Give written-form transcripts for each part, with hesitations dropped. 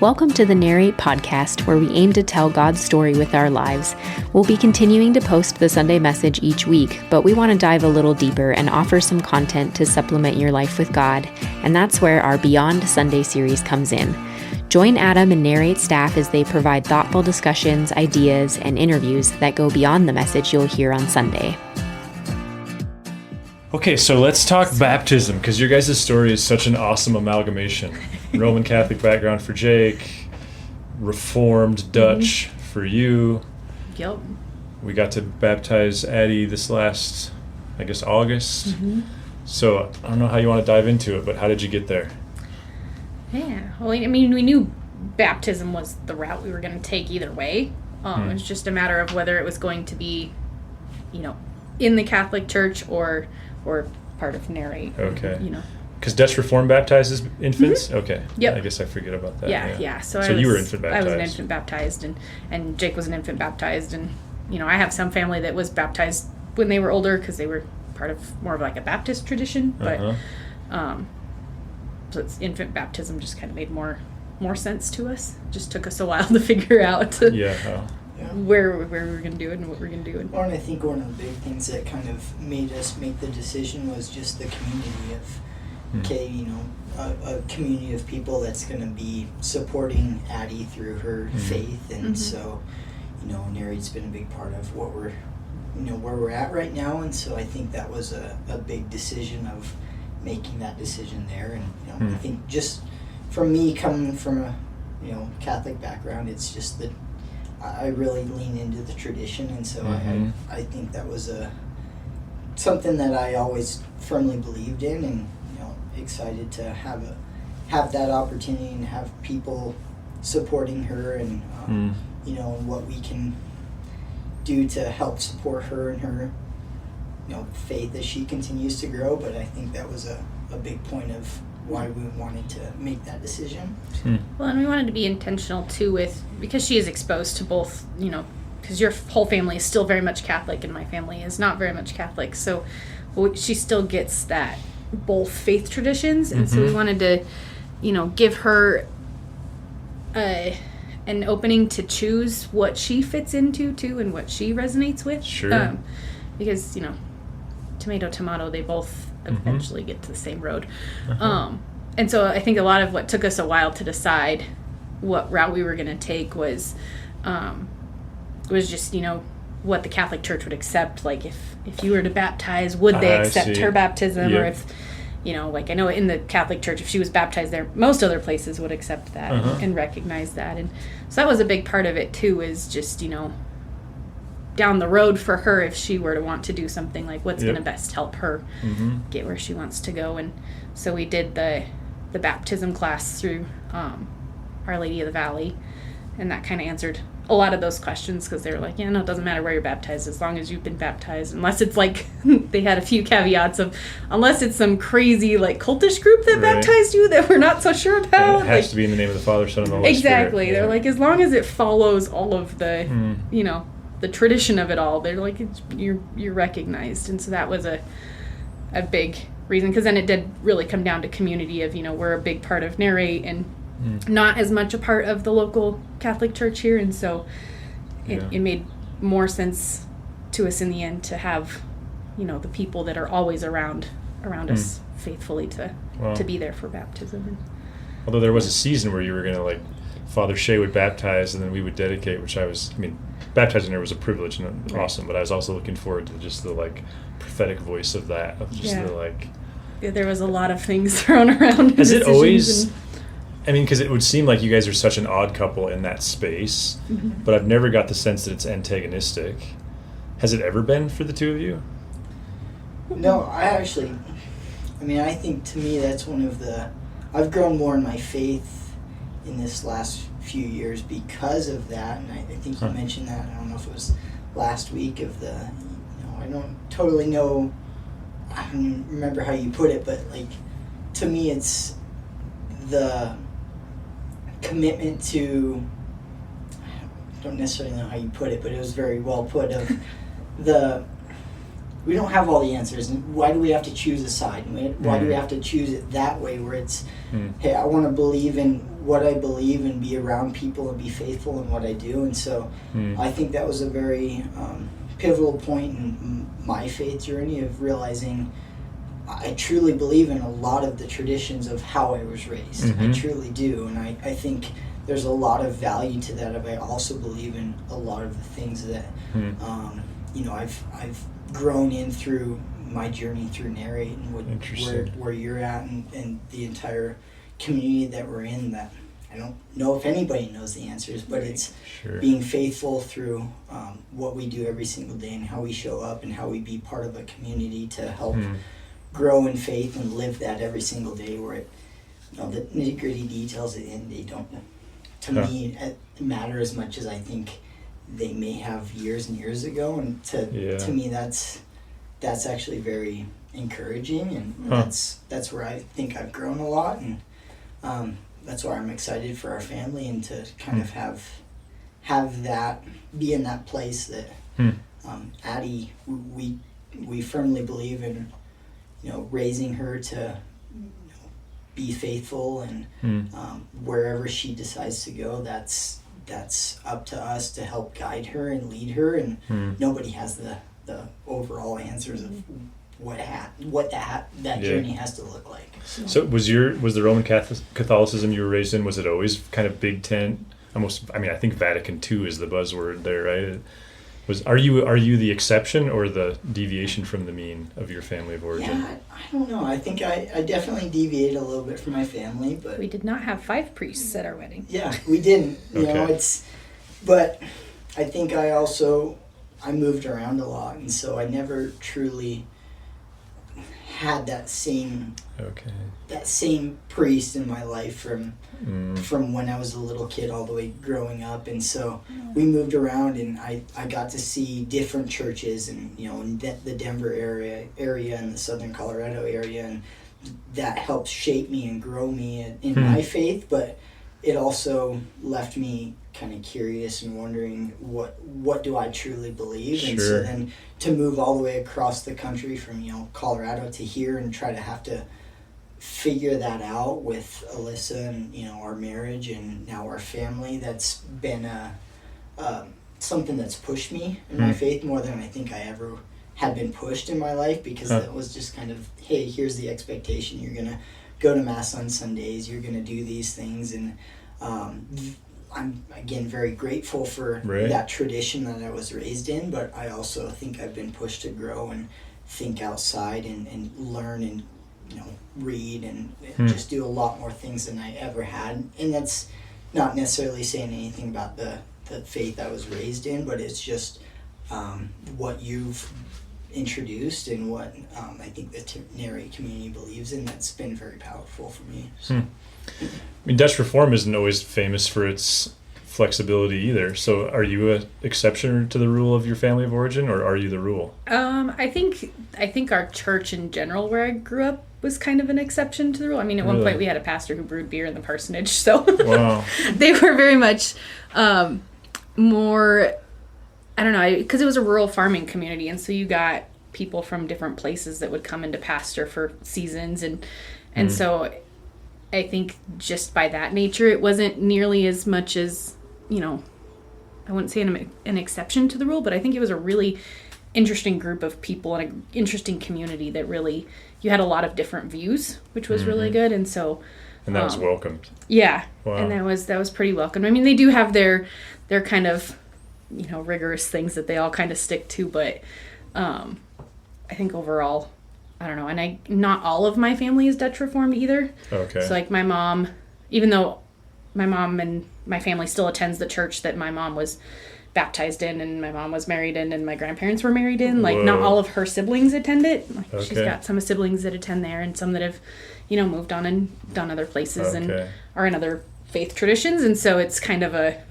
Welcome to the Narrate podcast, where we aim to tell God's story with our lives. We'll be continuing to post the Sunday message each week, but we want to dive a little deeper and offer some content to supplement your life with God, and that's where our Beyond Sunday series comes in. Join Adam and Narrate staff as they provide thoughtful discussions, ideas, and interviews that go beyond the message you'll hear on Sunday. Okay, so let's talk baptism, because your guys' story is such an awesome amalgamation. Roman Catholic background for Jake, Reformed Dutch for you. Yep. We got to baptize Addie this last, I guess, August. Mm-hmm. So I don't know how you want to dive into it, but how did you get there? Yeah, well, I mean, we knew baptism was the route we were going to take either way. It was just a matter of whether it was going to be, in the Catholic Church or part of Narrate. Okay. Because Dutch Reformed baptizes infants? Mm-hmm. Okay. Yep. I guess I forget about that. Yeah. So you were infant baptized. I was an infant baptized, and Jake was an infant baptized. And, I have some family that was baptized when they were older because they were part of more of like a Baptist tradition. But so it's infant baptism just kind of made more sense to us. Just took us a while to figure out where we were going to do it and what we were going to do. Well, and I think one of the big things that kind of made us make the decision was just the community of, a community of people that's going to be supporting Addie through her faith. And so, Narrate's been a big part of what we're, where we're at right now. And so I think that was a big decision of making that decision there. And, I think just for me coming from a, Catholic background, it's just that I really lean into the tradition, and so I think that was something that I always firmly believed in, and excited to have that opportunity and have people supporting her, and and what we can do to help support her and her faith as she continues to grow. But I think that was a big point of why we wanted to make that decision. Well, and we wanted to be intentional too because she is exposed to both, because your whole family is still very much Catholic and my family is not very much Catholic. So she still gets that both faith traditions. And so we wanted to, give her an opening to choose what she fits into too and what she resonates with. Sure. Because, tomato, they both eventually get to the same road. And so I think a lot of what took us a while to decide what route we were going to take was just, what the Catholic Church would accept. Like if you were to baptize, would they accept her baptism? Or if, like I know in the Catholic Church, if she was baptized there, most other places would accept that and recognize that. And so that was a big part of it too, is just, down the road for her, if she were to want to do something, like what's going to best help her get where she wants to go. And so we did the baptism class through Our Lady of the Valley, and that kind of answered a lot of those questions, because they were like, it doesn't matter where you're baptized as long as you've been baptized, unless it's like they had a few caveats of unless it's some crazy like cultish group that baptized you that we're not so sure about. And it has to be in the name of the Father, Son, and the Holy exactly Spirit. They're like, as long as it follows all of the the tradition of it all, they're like, you're recognized. And so that was a big reason, because then it did really come down to community of, we're a big part of Narrate and not as much a part of the local Catholic Church here. And so it made more sense to us in the end to have, the people that are always around us faithfully to be there for baptism. Although there was a season where you were going to, like, Father Shea would baptize and then we would dedicate, baptizing her was a privilege and awesome, but I was also looking forward to just the, like, prophetic voice of that, of just the, like... Yeah, there was a lot of things thrown around. Has it always... because it would seem like you guys are such an odd couple in that space, but I've never got the sense that it's antagonistic. Has it ever been for the two of you? No, I think to me that's one of the... I've grown more in my faith in this last few years because of that, and I think you mentioned that, I don't know if it was last week, of the, I don't totally know, I don't remember how you put it, but like, to me it's the commitment to, I don't necessarily know how you put it, but it was very well put, of the we don't have all the answers, and why do we have to choose a side? Why do we have to choose it that way, where it's, hey, I want to believe in what I believe and be around people and be faithful in what I do. And so I think that was a very pivotal point in my faith journey of realizing I truly believe in a lot of the traditions of how I was raised. I truly do. And I think there's a lot of value to that. But I also believe in a lot of the things that, I've grown in through my journey through Narrate and where you're at and the entire community that we're in, that I don't know if anybody knows the answers, but it's being faithful through what we do every single day and how we show up and how we be part of a community to help grow in faith and live that every single day, where the nitty-gritty details at the end, they don't, to me, matter as much as I think they may have years and years ago. And to me, that's actually very encouraging, and that's where I think I've grown a lot, and that's why I'm excited for our family, and to kind of have that, be in that place that Addie, we firmly believe in, raising her to be faithful, and wherever she decides to go, that's up to us to help guide her and lead her, and nobody has the overall answers of what that journey has to look like. So was the Roman Catholicism you were raised in, was it always kind of Big Tent? Almost, I think Vatican II is the buzzword there, right? Are you the exception or the deviation from the mean of your family of origin? Yeah, I don't know. I think I definitely deviated a little bit from my family, but we did not have 5 priests at our wedding. Yeah, we didn't. But I think I moved around a lot, and so I never truly had that same priest in my life from when I was a little kid all the way growing up. And so we moved around, and I got to see different churches, and in the Denver area and the Southern Colorado area, and that helped shape me and grow me in my faith. But it also left me kind of curious and wondering what do I truly believe. And so then to move all the way across the country from Colorado to here and try to have to figure that out with Alissa and our marriage and now our family, that's been something that's pushed me in my faith more than I think I ever had been pushed in my life, because it was just kind of, hey, here's the expectation, you're gonna go to Mass on Sundays, you're gonna do these things. And I'm again very grateful for that tradition that I was raised in, but I also think I've been pushed to grow and think outside and learn and read and just do a lot more things than I ever had. And that's not necessarily saying anything about the faith I was raised in, but it's just what you've introduced and what I think the Narrate community believes in, that's been very powerful for me. So. Dutch Reform isn't always famous for its flexibility either. So are you an exception to the rule of your family of origin, or are you the rule? I think our church in general, where I grew up, was kind of an exception to the rule. At one point we had a pastor who brewed beer in the parsonage, so wow. They were very much more, I don't know, because it was a rural farming community, and so you got people from different places that would come into pastor for seasons, and so I think just by that nature, it wasn't nearly as much as, I wouldn't say an exception to the rule, but I think it was a really interesting group of people and an interesting community that really, you had a lot of different views, which was really good. And so... And that was welcomed. Yeah. Wow. And that was pretty welcome. They do have their kind of, rigorous things that they all kind of stick to, but I think overall... I don't know, and not all of my family is Dutch Reformed either. Okay. So my mom, even though my mom and my family still attends the church that my mom was baptized in and my mom was married in and my grandparents were married in, not all of her siblings attend it. She's got some siblings that attend there and some that have, moved on and done other places and are in other faith traditions, and so it's kind of a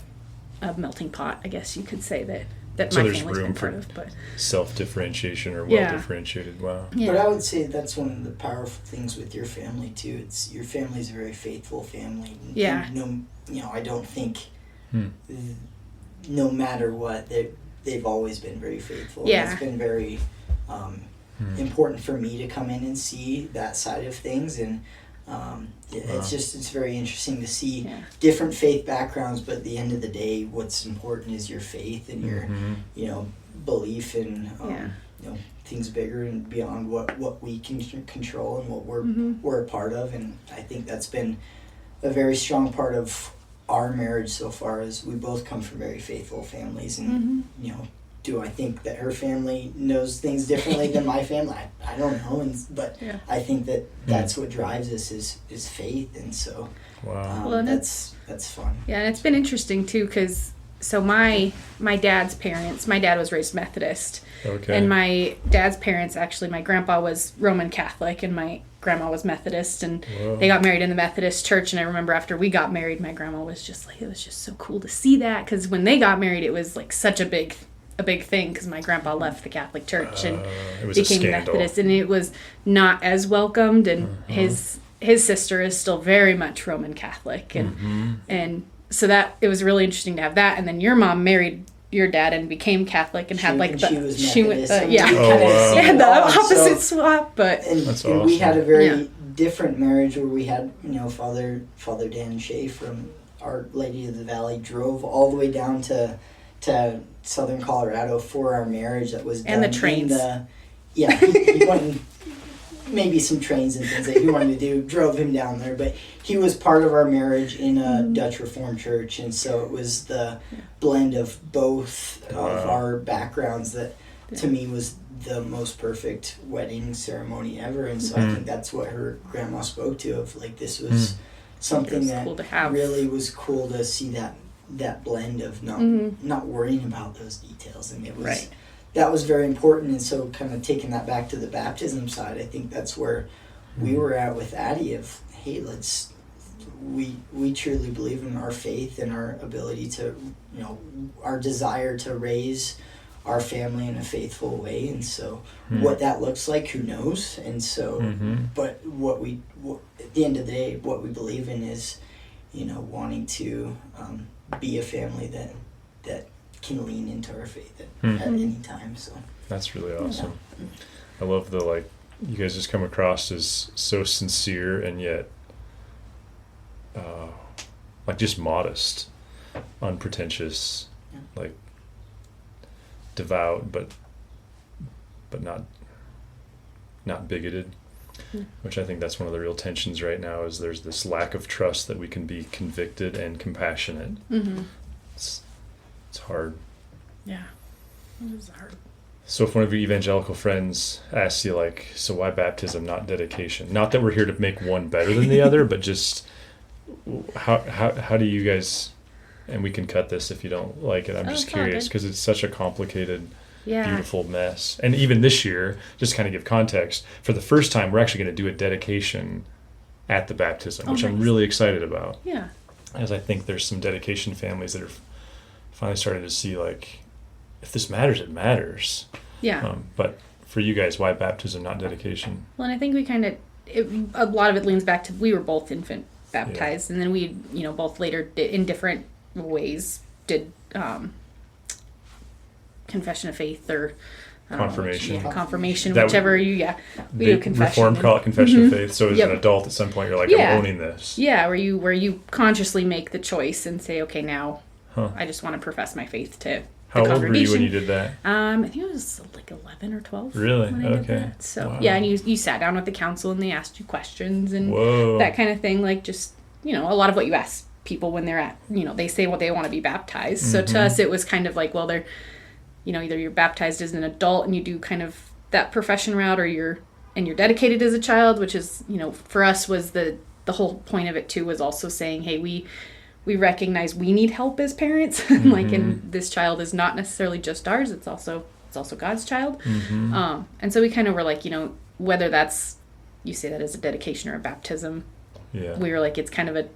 melting pot, I guess you could say, that so my there's family's room been for part of, but self-differentiation or well-differentiated. Wow. Yeah. But I would say that's one of the powerful things with your family too. It's your family's a very faithful family. Yeah. And I don't think no matter what, they've always been very faithful. Yeah. It's been very important for me to come in and see that side of things. And it's very interesting to see different faith backgrounds, but at the end of the day, what's important is your faith and your belief in things bigger and beyond what we can control and what we're a part of. And I think that's been a very strong part of our marriage so far, as we both come from very faithful families. And do I think that her family knows things differently than my family? I don't know, but I think that that's what drives us is faith. And so that's fun. Yeah, and it's been interesting too, because my dad's parents, my dad was raised Methodist. Okay. And my dad's parents, actually, my grandpa was Roman Catholic and my grandma was Methodist, and they got married in the Methodist church. And I remember after we got married, my grandma was just like, it was just so cool to see that, because when they got married, it was like such a big thing, because my grandpa left the Catholic Church and became Methodist, and it was not as welcomed. And his sister is still very much Roman Catholic, and so that it was really interesting to have that. And then your mom married your dad and became Catholic and had like the opposite swap. But that's and awesome. We had a very different marriage where we had Father Dan Shea from Our Lady of the Valley drove all the way down to Southern Colorado for our marriage. That was done and the trains. He went and maybe some trains and things that he wanted to do, drove him down there. But he was part of our marriage in a Dutch Reformed church, and so it was the blend of both of our backgrounds that to me was the most perfect wedding ceremony ever. And so I think that's what her grandma spoke to, of like, this was something that cool to have. Really was cool to see that blend of not worrying about those details. And it was that was very important. And so kind of taking that back to the baptism side, I think that's where we were at with Addie, of hey, we truly believe in our faith and our ability to, our desire to raise our family in a faithful way. And so what that looks like, who knows? And so but at the end of the day, what we believe in is wanting to be a family that can lean into our faith at any time. So that's really awesome. I love you guys just come across as so sincere and yet just modest, unpretentious, devout, but not bigoted. Which I think that's one of the real tensions right now, is there's this lack of trust that we can be convicted and compassionate. It's hard. Yeah, it is hard. So if one of your evangelical friends asks you, so why baptism, not dedication? Not that we're here to make one better than the other, but just how do you guys, and we can cut this if you don't like it, I'm just curious, because it's such a complicated, beautiful mess. And even this year, just kind of give context, for the first time, we're actually going to do a dedication at the baptism, which I'm really excited about. Yeah. As I think there's some dedication families that are finally starting to see, if this matters, it matters. Yeah. But for you guys, why baptism, not dedication? Well, and I think we a lot of it leans back to, we were both infant baptized, and then we, both later did, in different ways, did confession of faith or confirmation. Confirmation, whichever we do confession. Reformed call it confession of faith. So as an adult, at some point, you're like, I'm owning this. Yeah, where you consciously make the choice and say, okay, now I just want to profess my faith to How the congregation. old were you when you did that? I think it was 11 or 12. Really? When I did that. So and you sat down with the council and they asked you questions and that kind of thing. Just a lot of what you ask people when they're at, they say what they want to be baptized. So to us, it was kind of like, well, they're, either you're baptized as an adult and you do kind of that profession route, or you're dedicated as a child, which is, for us was the whole point of it too, was also saying, hey, we recognize we need help as parents. And this child is not necessarily just ours. It's also God's child. And so we kind of were like, whether that's, you say that as a dedication or a baptism, we were like, it's kind of a,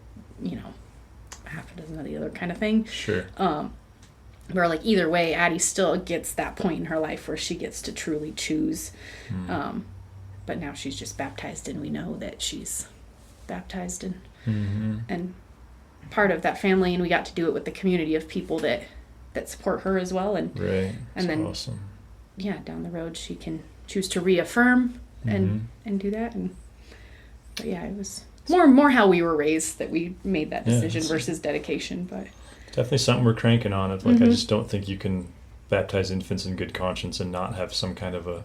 half a dozen of the other kind of thing. Sure. We're like, either way, Addie still gets that point in her life where she gets to truly choose. But now she's just baptized, and we know that she's baptized and part of that family, and we got to do it with the community of people that support her as well. And right. and then awesome. Down the road she can choose to reaffirm and do that. But yeah, it was more how we were raised that we made that decision versus dedication. But definitely something we're cranking on. It's like I just don't think you can baptize infants in good conscience and not have some kind of a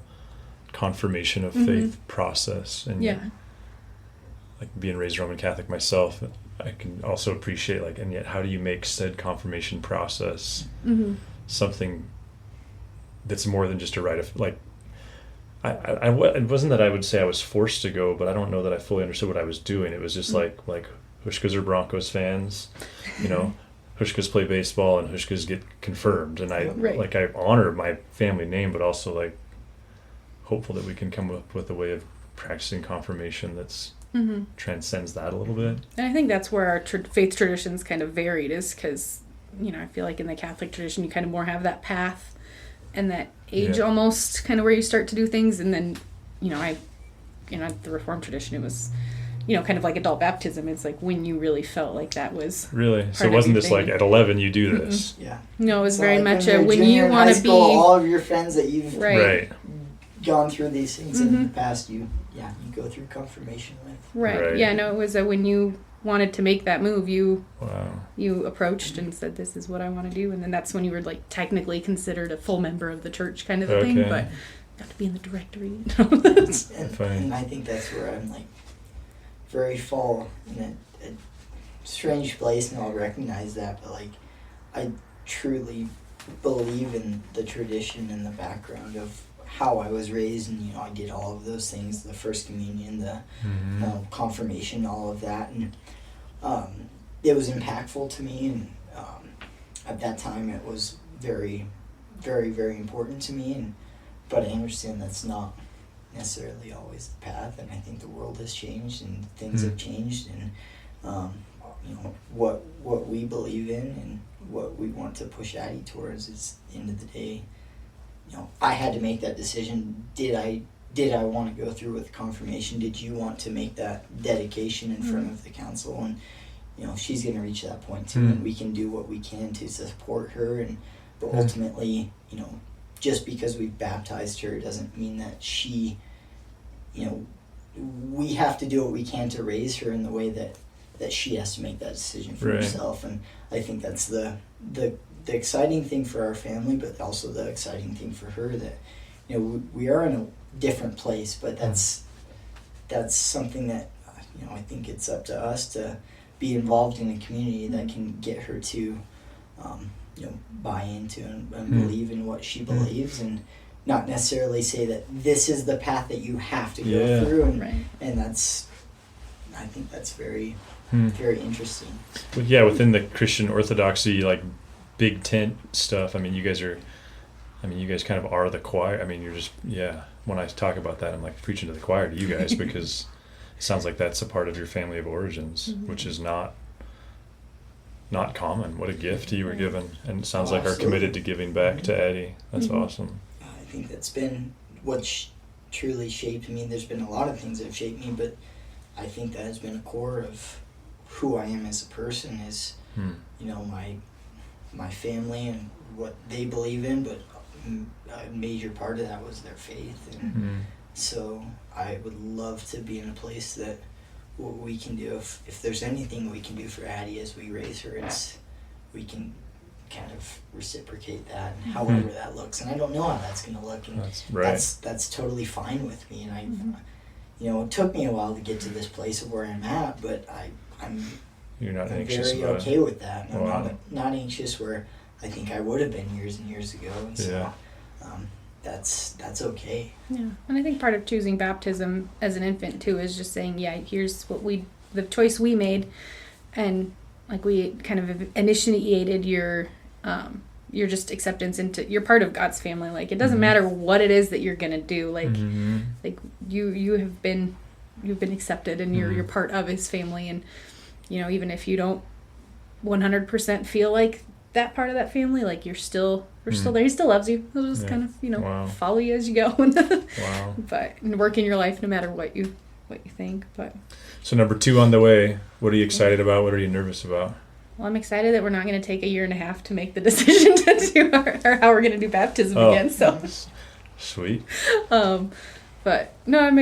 confirmation of faith process. And like being raised Roman Catholic myself, I can also appreciate and yet how do you make said confirmation process something that's more than just a rite of it wasn't that I would say I was forced to go, but I don't know that I fully understood what I was doing. It was just like Hushkas are Broncos fans, Hushkas play baseball and Hushkas get confirmed, and I honor my family name, but also hopeful that we can come up with a way of practicing confirmation that's transcends that a little bit. And I think that's where our faith traditions kind of varied, is because I feel like in the Catholic tradition you kind of more have that path and that age almost kind of where you start to do things, and then at the Reformed tradition it was kind of like adult baptism. It's like when you really felt like that was really so it wasn't this at 11 you do this. No, it was so very much when you want to be all of your friends that you've right gone through these things in the past, you go through confirmation with. Right. Yeah, no, it was when you wanted to make that move, you approached and said, this is what I want to do. And then that's when you were technically considered a full member of the church kind of thing. But you have to be in the directory. and I think that's where I'm very fall in a strange place, and I'll recognize that. But I truly believe in the tradition and the background of how I was raised, and I did all of those things, the first communion, the confirmation, all of that, and it was impactful to me, and at that time it was very, very, very important to me, but I understand that's not necessarily always the path, and I think the world has changed and things have changed, and what we believe in and what we want to push Addie towards is, at the end of the day, I had to make that decision. Did I want to go through with confirmation? Did you want to make that dedication in front of the council? And she's going to reach that point too, and we can do what we can to support her. But ultimately, just because we've baptized her doesn't mean that she, we have to do what we can to raise her in the way that she has to make that decision for herself. And I think that's the exciting thing for our family, but also the exciting thing for her, that we are in a different place, but that's something that I think it's up to us to be involved in a community that can get her to buy into and believe in what she believes, and not necessarily say that this is the path that you have to go through, and that's, I think that's very very interesting. But within the Christian orthodoxy, big tent stuff, you guys kind of are the choir. You're just, when I talk about that, I'm preaching to the choir to you guys, because it sounds like that's a part of your family of origins, which is not common. What a gift you were given, and it sounds like are committed to giving back to Addie. That's awesome. I think that's been what truly shaped me. There's been a lot of things that have shaped me, but I think that has been a core of who I am as a person, is my family and what they believe in, but a major part of that was their faith, and so I would love to be in a place that what we can do, if there's anything we can do for Addie as we raise her, it's we can kind of reciprocate that, and however that looks, and I don't know how that's going to look, and that's totally fine with me, and it took me a while to get to this place of where I'm at, but I'm You're not anxious very about okay with that. I'm not anxious where I think I would have been years and years ago, and so that's okay. Yeah, and I think part of choosing baptism as an infant too is just saying, here's the choice we made, and we kind of initiated your just acceptance into, you're part of God's family. It doesn't matter what it is that you're gonna do. You've been accepted, and you're part of His family, and even if you don't 100% feel like that part of that family, we're still there. He still loves you. He'll just kind of follow you as you go. But work in your life no matter what you think. But so number 2 on the way. What are you excited about? What are you nervous about? Well, I'm excited that we're not going to take a year and a half to make the decision to do how we're going to do baptism again. So Sweet. But no, I'm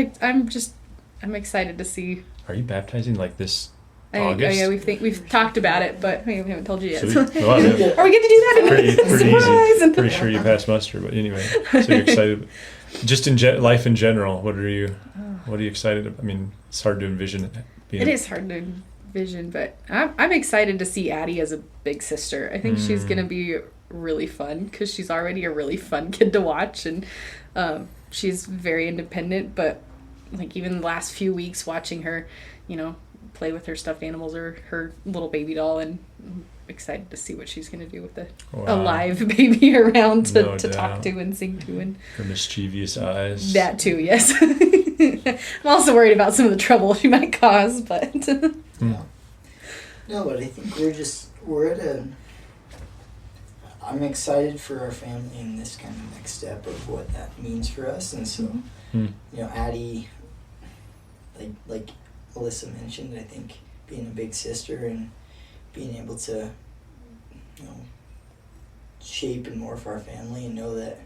excited to see. Are you baptizing like this August? August? Yeah, we've talked about it, but we haven't told you yet. Sweet. So. Well, yeah. Or we get to do that. Pretty easy. Pretty sure you passed muster, but anyway. So you're excited. Just in life in general, what are you excited about? I mean, it's hard to envision. It is hard to envision, but I'm excited to see Addie as a big sister. I think she's going to be really fun because she's already a really fun kid to watch, and she's very independent, but like even the last few weeks watching her, play with her stuffed animals or her little baby doll, and I'm excited to see what she's going to do with a live baby around to talk to and sing to. And her mischievous eyes. That too, yes. I'm also worried about some of the trouble she might cause, but... No, but I think we're at a... I'm excited for our family in this kind of next step of what that means for us. And so, Addie, like Alissa mentioned, I think being a big sister and being able to, shape and morph our family and know that,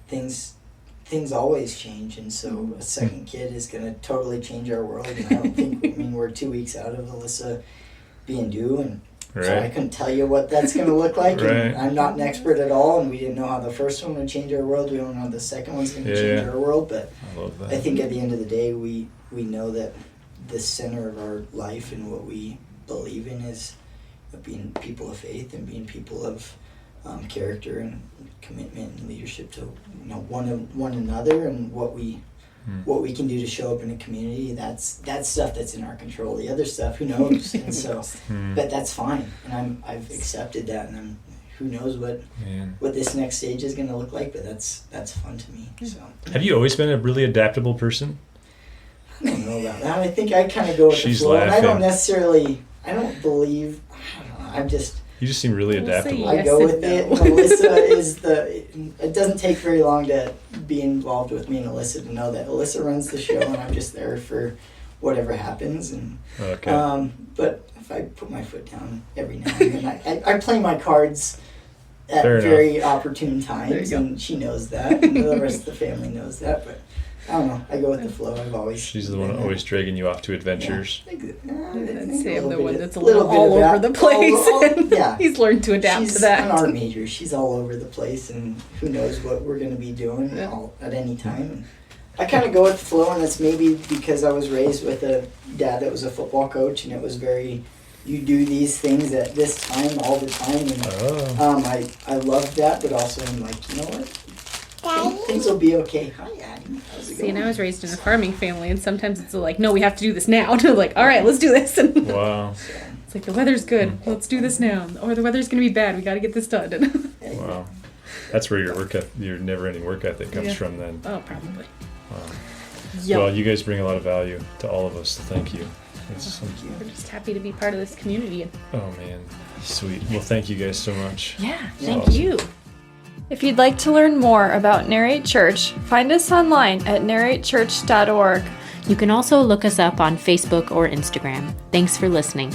things always change, and so a second kid is going to totally change our world. And I don't think, we're 2 weeks out of Alissa being due, and so I couldn't tell you what that's going to look like. And I'm not an expert at all, and we didn't know how the first one would change our world. We don't know how the second one's going to change our world, but I think at the end of the day, we know that the center of our life and what we believe in is being people of faith and being people of character and commitment and leadership to one another, and what we can do to show up in a community. That's stuff that's in our control. The other stuff, who knows? And so, but that's fine, and I've accepted that, and who knows what this next stage is going to look like. But that's fun to me. So, have you always been a really adaptable person? I don't know about that. I think I kind of go with the flow. And I don't believe. You just seem really adaptable. I go with it. Alissa is it doesn't take very long to be involved with me and Alissa to know that Alissa runs the show and I'm just there for whatever happens. And but if I put my foot down every now and then, I play my cards at very opportune times, and she knows that, and the rest of the family knows that, but I don't know. I go with the flow. I've always. She's the one always dragging you off to adventures. I'd say I'm the one that's a little all over the place. He's learned to adapt to that. She's an art major. She's all over the place, and who knows what we're going to be doing at any time. And I kind of go with the flow, and that's maybe because I was raised with a dad that was a football coach, and it was very, you do these things at this time all the time, and I love that, but also I'm like, you know what? Things will be okay. Hi, Addie. How's it going? And I was raised in a farming family, and sometimes it's like, no, we have to do this now. Like, all right, let's do this. Wow. It's like, the weather's good. Let's do this now. Or the weather's going to be bad. We got to get this done. Wow. That's where your never-ending work ethic comes from then. Oh, probably. Wow. Yep. Well, you guys bring a lot of value to all of us, so thank you. Thank you. We're just happy to be part of this community. Oh, man. Sweet. Well, thank you guys so much. Yeah, thank you. If you'd like to learn more about Narrate Church, find us online at narratechurch.org. You can also look us up on Facebook or Instagram. Thanks for listening.